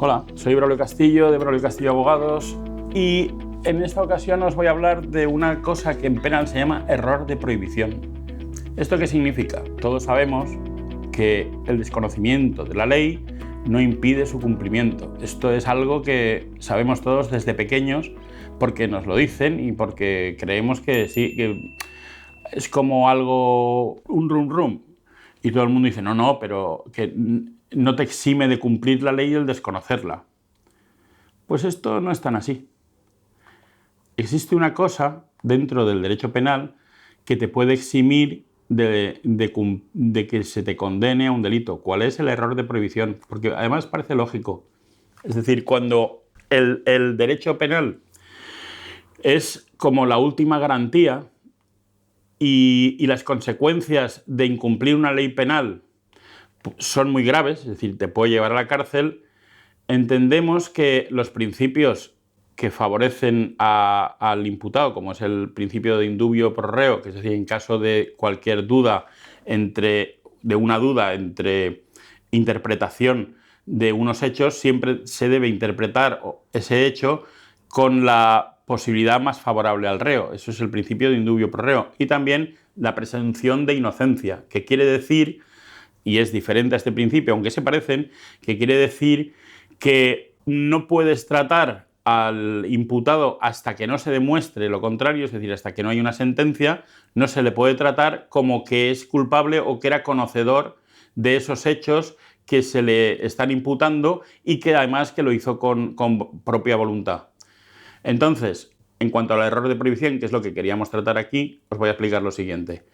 Hola, soy Braulio Castillo de Braulio Castillo Abogados y en esta ocasión os voy a hablar de una cosa que en penal se llama error de prohibición. ¿Esto qué significa? Todos sabemos que el desconocimiento de la ley no impide su cumplimiento. Esto es algo que sabemos todos desde pequeños porque nos lo dicen y porque creemos que sí, que es como algo, un rum rum. Y todo el mundo dice, no, pero que no te exime de cumplir la ley el desconocerla. Pues esto no es tan así. Existe una cosa dentro del derecho penal que te puede eximir de que se te condene a un delito. ¿Cuál es el error de prohibición? Porque además parece lógico. Es decir, cuando el derecho penal es como la última garantía y las consecuencias de incumplir una ley penal son muy graves, es decir, te puede llevar a la cárcel, entendemos que los principios que favorecen al imputado, como es el principio de indubio pro reo, que es decir, en caso de cualquier duda entre interpretación de unos hechos, siempre se debe interpretar ese hecho con la posibilidad más favorable al reo. Eso es el principio de indubio pro reo. Y también la presunción de inocencia, que quiere decir, y es diferente a este principio, aunque se parecen, que quiere decir que no puedes tratar al imputado hasta que no se demuestre lo contrario, es decir, hasta que no hay una sentencia, no se le puede tratar como que es culpable o que era conocedor de esos hechos que se le están imputando y que además que lo hizo con propia voluntad. Entonces, en cuanto al error de prohibición, que es lo que queríamos tratar aquí, os voy a explicar lo siguiente.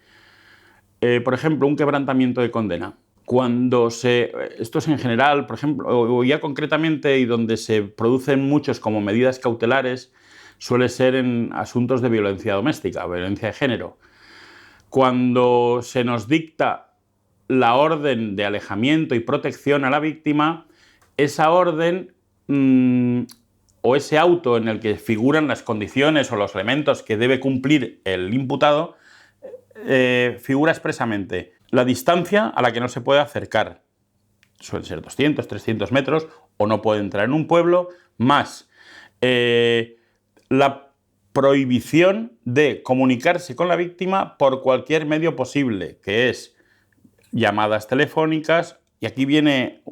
Por ejemplo, un quebrantamiento de condena. Esto es en general, por ejemplo, o ya concretamente, y donde se producen muchos como medidas cautelares, suele ser en asuntos de violencia doméstica, violencia de género. Cuando se nos dicta la orden de alejamiento y protección a la víctima, esa orden o ese auto en el que figuran las condiciones o los elementos que debe cumplir el imputado, figura expresamente la distancia a la que no se puede acercar. Suelen ser 200, 300 metros, o no puede entrar en un pueblo, más la prohibición de comunicarse con la víctima por cualquier medio posible, que es llamadas telefónicas, y aquí viene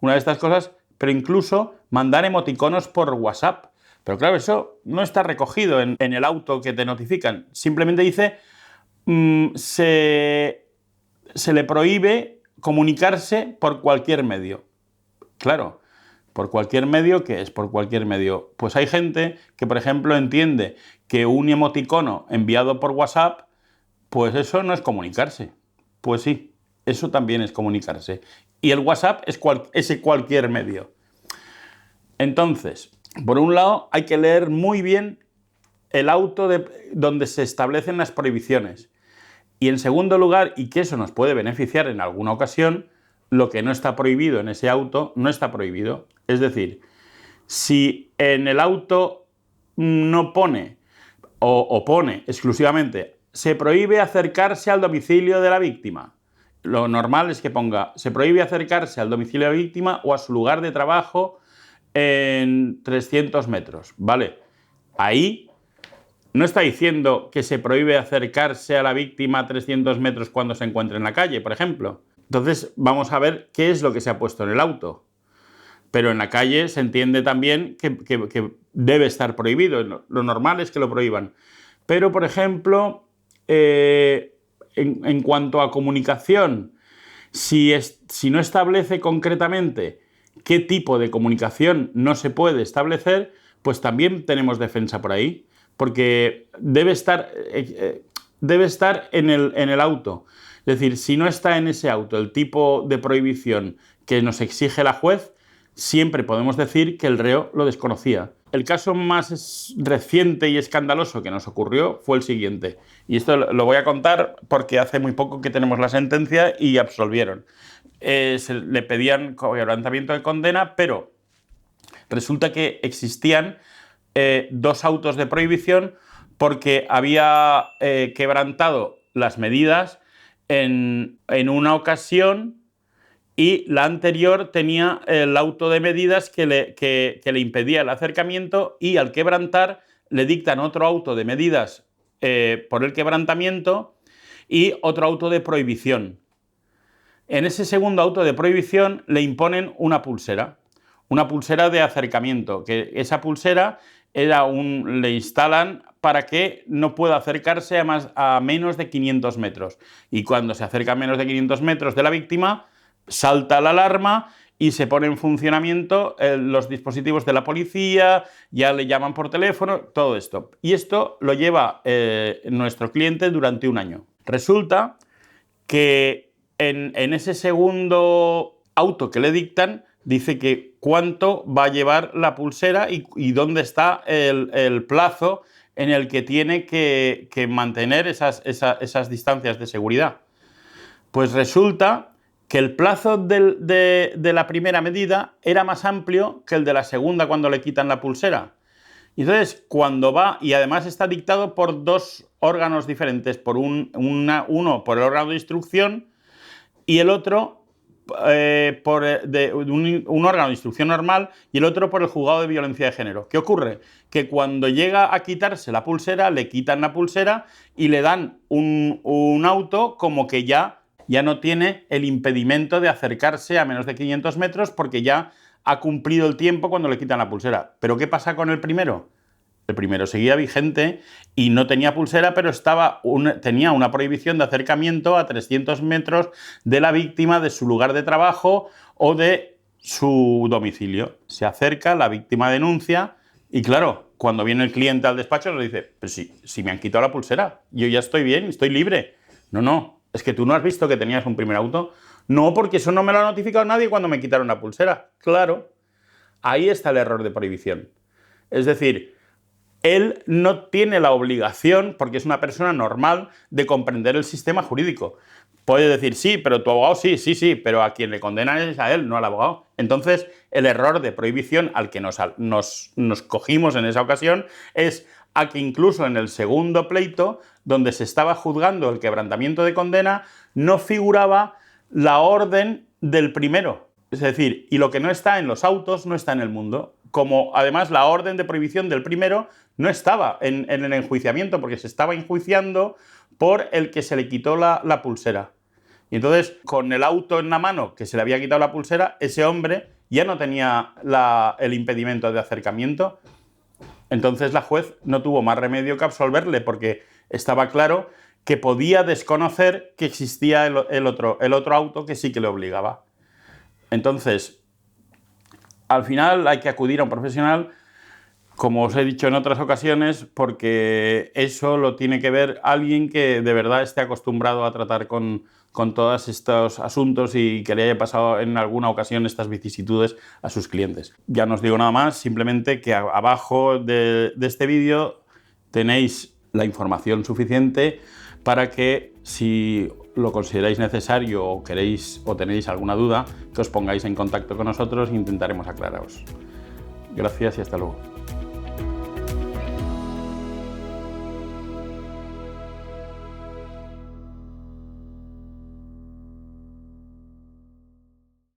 una de estas cosas, pero incluso mandar emoticonos por WhatsApp. Pero claro, eso no está recogido en el auto que te notifican. Simplemente dice se le prohíbe comunicarse por cualquier medio. Claro, ¿por cualquier medio qué es? Por cualquier medio. Pues hay gente que, por ejemplo, entiende que un emoticono enviado por WhatsApp, pues eso no es comunicarse. Pues sí, eso también es comunicarse. Y el WhatsApp es ese cualquier medio. Entonces, por un lado, hay que leer muy bien el auto donde se establecen las prohibiciones. Y en segundo lugar, y que eso nos puede beneficiar en alguna ocasión, lo que no está prohibido en ese auto no está prohibido. Es decir, si en el auto no pone o pone exclusivamente se prohíbe acercarse al domicilio de la víctima, lo normal es que ponga se prohíbe acercarse al domicilio de la víctima o a su lugar de trabajo en 300 metros, ¿vale? Ahí no está diciendo que se prohíbe acercarse a la víctima a 300 metros cuando se encuentre en la calle, por ejemplo. Entonces vamos a ver qué es lo que se ha puesto en el auto. Pero en la calle se entiende también que debe estar prohibido. Lo normal es que lo prohíban. Pero, por ejemplo, en cuanto a comunicación, si no establece concretamente qué tipo de comunicación no se puede establecer, pues también tenemos defensa por ahí. Porque debe estar en el auto. Es decir, si no está en ese auto el tipo de prohibición que nos exige la juez, siempre podemos decir que el reo lo desconocía. El caso más reciente y escandaloso que nos ocurrió fue el siguiente. Y esto lo voy a contar porque hace muy poco que tenemos la sentencia y absolvieron. Le pedían quebrantamiento de condena, pero resulta que existían dos autos de prohibición porque había quebrantado las medidas en una ocasión y la anterior tenía el auto de medidas que le impedía el acercamiento, y al quebrantar le dictan otro auto de medidas por el quebrantamiento y otro auto de prohibición. En ese segundo auto de prohibición le imponen una pulsera de acercamiento, que esa pulsera le instalan para que no pueda acercarse a menos de 500 metros. Y cuando se acerca a menos de 500 metros de la víctima, salta la alarma y se pone en funcionamiento los dispositivos de la policía, ya le llaman por teléfono, todo esto. Y esto lo lleva nuestro cliente durante un año. Resulta que en ese segundo auto que le dictan, dice que cuánto va a llevar la pulsera y dónde está el plazo en el que tiene que mantener esas distancias de seguridad. Pues resulta que el plazo de la primera medida era más amplio que el de la segunda cuando le quitan la pulsera. Y entonces, cuando va, y además está dictado por dos órganos diferentes, uno por el órgano de instrucción y el otro por un órgano de instrucción normal y el otro por el juzgado de violencia de género. ¿Qué ocurre? Que cuando llega a quitarse la pulsera, le quitan la pulsera y le dan un auto como que ya no tiene el impedimento de acercarse a menos de 500 metros porque ya ha cumplido el tiempo cuando le quitan la pulsera. ¿Pero qué pasa con el primero? El primero seguía vigente y no tenía pulsera, pero tenía una prohibición de acercamiento a 300 metros de la víctima, de su lugar de trabajo o de su domicilio. Se acerca, la víctima denuncia y claro, cuando viene el cliente al despacho le dice, pero si me han quitado la pulsera, yo ya estoy bien, estoy libre. No, es que tú no has visto que tenías un primer auto. No, porque eso no me lo ha notificado nadie cuando me quitaron la pulsera. Claro, ahí está el error de prohibición. Es decir, él no tiene la obligación, porque es una persona normal, de comprender el sistema jurídico. Puede decir, sí, pero tu abogado sí, pero a quien le condenan es a él, no al abogado. Entonces, el error de prohibición al que nos cogimos en esa ocasión es a que incluso en el segundo pleito, donde se estaba juzgando el quebrantamiento de condena, no figuraba la orden del primero. Es decir, y lo que no está en los autos no está en el mundo. Como además la orden de prohibición del primero no estaba en el enjuiciamiento, porque se estaba enjuiciando por el que se le quitó la pulsera. Y entonces, con el auto en la mano que se le había quitado la pulsera, ese hombre ya no tenía el impedimento de acercamiento. Entonces la juez no tuvo más remedio que absolverle, porque estaba claro que podía desconocer que existía el otro auto que sí que le obligaba. Entonces, al final hay que acudir a un profesional, como os he dicho en otras ocasiones, porque eso lo tiene que ver alguien que de verdad esté acostumbrado a tratar con todos estos asuntos y que le haya pasado en alguna ocasión estas vicisitudes a sus clientes. Ya no os digo nada más, simplemente que abajo de este vídeo tenéis la información suficiente para que, si lo consideráis necesario o queréis o tenéis alguna duda, que os pongáis en contacto con nosotros e intentaremos aclararos. Gracias y hasta luego.